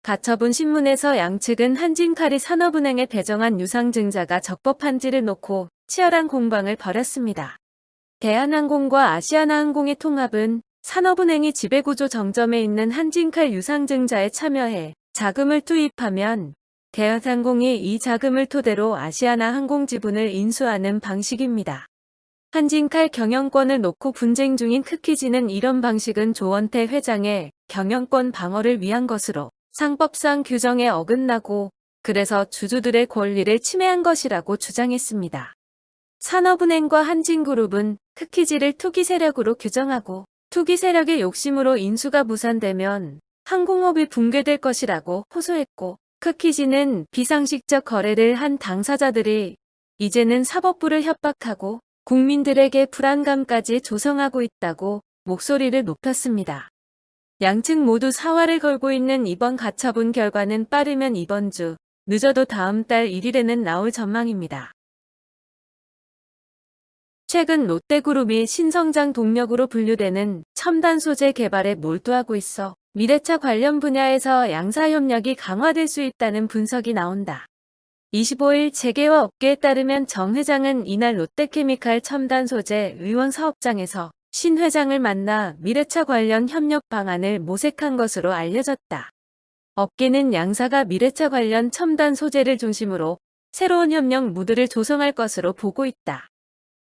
가처분 신문에서 양측은 한진칼이 산업은행에 배정한 유상증자가 적법한지를 놓고 치열한 공방을 벌였습니다. 대한항공과 아시아나항공의 통합은 산업은행이 지배구조 정점에 있는 한진칼 유상증자에 참여해 자금을 투입하면 대한항공이 이 자금을 토대로 아시아나항공 지분을 인수하는 방식입니다. 한진칼 경영권을 놓고 분쟁 중인 크키지는 이런 방식은 조원태 회장의 경영권 방어를 위한 것으로 상법상 규정에 어긋나고 그래서 주주들의 권리를 침해한 것이라고 주장했습니다. 산업은행과 한진그룹은 크키지를 투기 세력으로 규정하고 투기 세력의 욕심으로 인수가 무산되면 항공업이 붕괴될 것이라고 호소했고 크키지는 비상식적 거래를 한 당사자들이 이제는 사법부를 협박하고 국민들에게 불안감까지 조성하고 있다고 목소리를 높였습니다. 양측 모두 사활을 걸고 있는 이번 가처분 결과는 빠르면 이번 주, 늦어도 다음 달 1일에는 나올 전망입니다. 최근 롯데그룹이 신성장 동력으로 분류되는 첨단 소재 개발에 몰두하고 있어 미래차 관련 분야에서 양사협력이 강화될 수 있다는 분석이 나온다. 25일 재계와 업계에 따르면 정 회장은 이날 롯데케미칼 첨단 소재 의원 사업장에서 신 회장을 만나 미래차 관련 협력 방안을 모색한 것으로 알려졌다. 업계는 양사가 미래차 관련 첨단 소재를 중심으로 새로운 협력 무드를 조성할 것으로 보고 있다.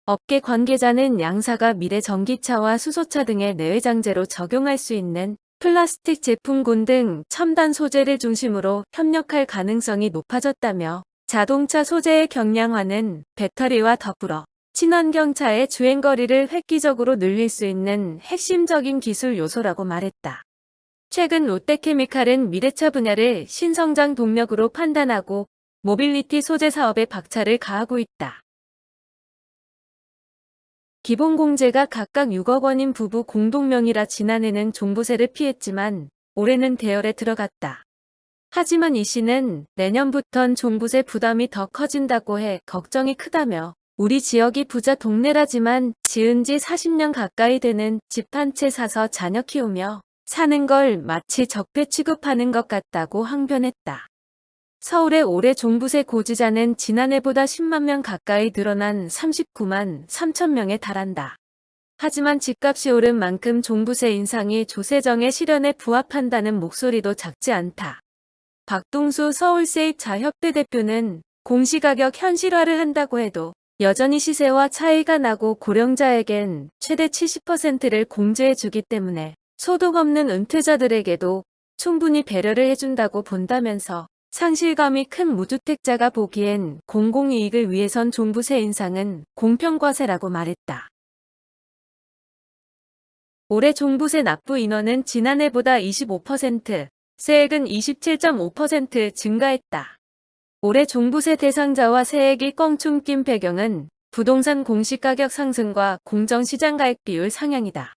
업계 관계자는 양사가 미래 전기차와 수소차 등의 내외장재로 적용할 수 있는 플라스틱 제품군 등 첨단 소재를 중심으로 협력할 가능성이 높아졌다며 자동차 소재의 경량화는 배터리와 더불어 친환경차의 주행거리를 획기적으로 늘릴 수 있는 핵심적인 기술 요소라고 말했다. 최근 롯데케미칼은 미래차 분야를 신성장 동력으로 판단하고 모빌리티 소재 사업에 박차를 가하고 있다. 기본공제가 각각 6억 원인 부부 공동명의라 지난해는 종부세를 피했지만 올해는 대열에 들어갔다. 하지만 이 씨는 내년부턴 종부세 부담이 더 커진다고 해 걱정이 크다며 우리 지역이 부자 동네라지만 지은 지 40년 가까이 되는 집 한 채 사서 자녀 키우며 사는 걸 마치 적폐 취급하는 것 같다고 항변했다. 서울의 올해 종부세 고지자는 지난해보다 10만 명 가까이 늘어난 39만 3천 명에 달한다. 하지만 집값이 오른 만큼 종부세 인상이 조세정의 실현에 부합한다는 목소리도 작지 않다. 박동수 서울세입자협회 대표는 공시가격 현실화를 한다고 해도 여전히 시세와 차이가 나고 고령자에겐 최대 70%를 공제해주기 때문에 소득 없는 은퇴자들에게도 충분히 배려를 해준다고 본다면서 상실감이 큰 무주택자가 보기엔 공공이익을 위해선 종부세 인상은 공평과세라고 말했다. 올해 종부세 납부 인원은 지난해보다 25%, 세액은 27.5% 증가했다. 올해 종부세 대상자와 세액이 껑충 낀 배경은 부동산 공시가격 상승과 공정시장 가액 비율 상향이다.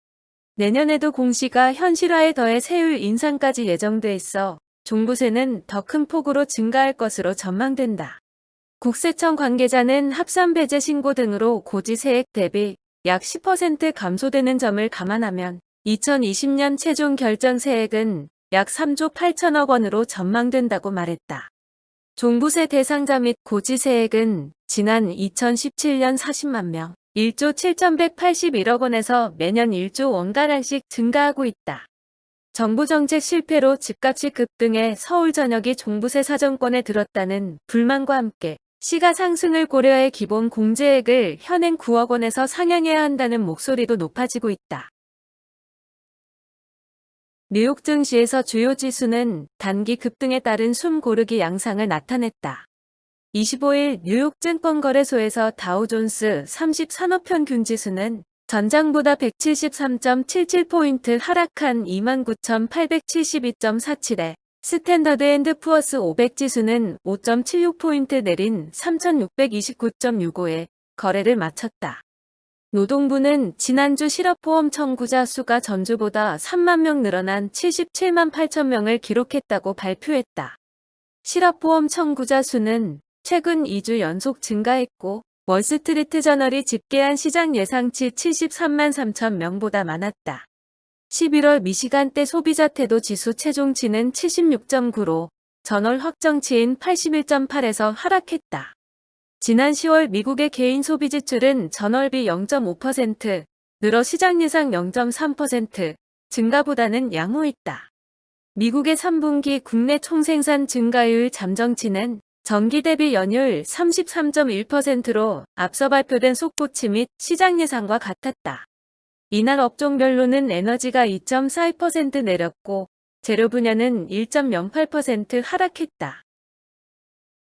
내년에도 공시가 현실화에 더해 세율 인상까지 예정돼 있어 종부세는 더 큰 폭으로 증가할 것으로 전망된다. 국세청 관계자는 합산 배제 신고 등으로 고지세액 대비 약 10% 감소되는 점을 감안하면 2020년 최종 결정세액은 약 3조 8천억 원으로 전망된다고 말했다. 종부세 대상자 및 고지세액은 지난 2017년 40만 명, 1조 7,181억 원에서 매년 1조 원가량씩 증가하고 있다. 정부 정책 실패로 집값이 급등해 서울 전역이 종부세 사정권에 들었다는 불만과 함께 시가 상승을 고려해 기본 공제액을 현행 9억 원에서 상향해야 한다는 목소리도 높아지고 있다. 뉴욕 증시에서 주요 지수는 단기 급등에 따른 숨 고르기 양상을 나타냈다. 25일 뉴욕 증권거래소에서 다우존스 30 산업평균 지수는 전장보다 173.77포인트 하락한 29,872.47에 스탠더드 앤드 푸어스 500 지수는 5.76포인트 내린 3,629.65에 거래를 마쳤다. 노동부는 지난주 실업보험 청구자 수가 전주보다 3만 명 늘어난 77만 8천 명을 기록했다고 발표했다. 실업보험 청구자 수는 최근 2주 연속 증가했고 월스트리트 저널이 집계한 시장 예상치 73만 3천 명보다 많았다. 11월 미시간대 소비자 태도 지수 최종치는 76.9로 전월 확정치인 81.8에서 하락했다. 지난 10월 미국의 개인 소비 지출은 전월비 0.5% 늘어 시장 예상 0.3% 증가보다는 양호했다. 미국의 3분기 국내 총생산 증가율 잠정치는 전기 대비 연율 33.1%로 앞서 발표된 속보치 및 시장 예상과 같았다. 이날 업종별로는 에너지가 2.42% 내렸고 재료 분야는 1.08% 하락했다.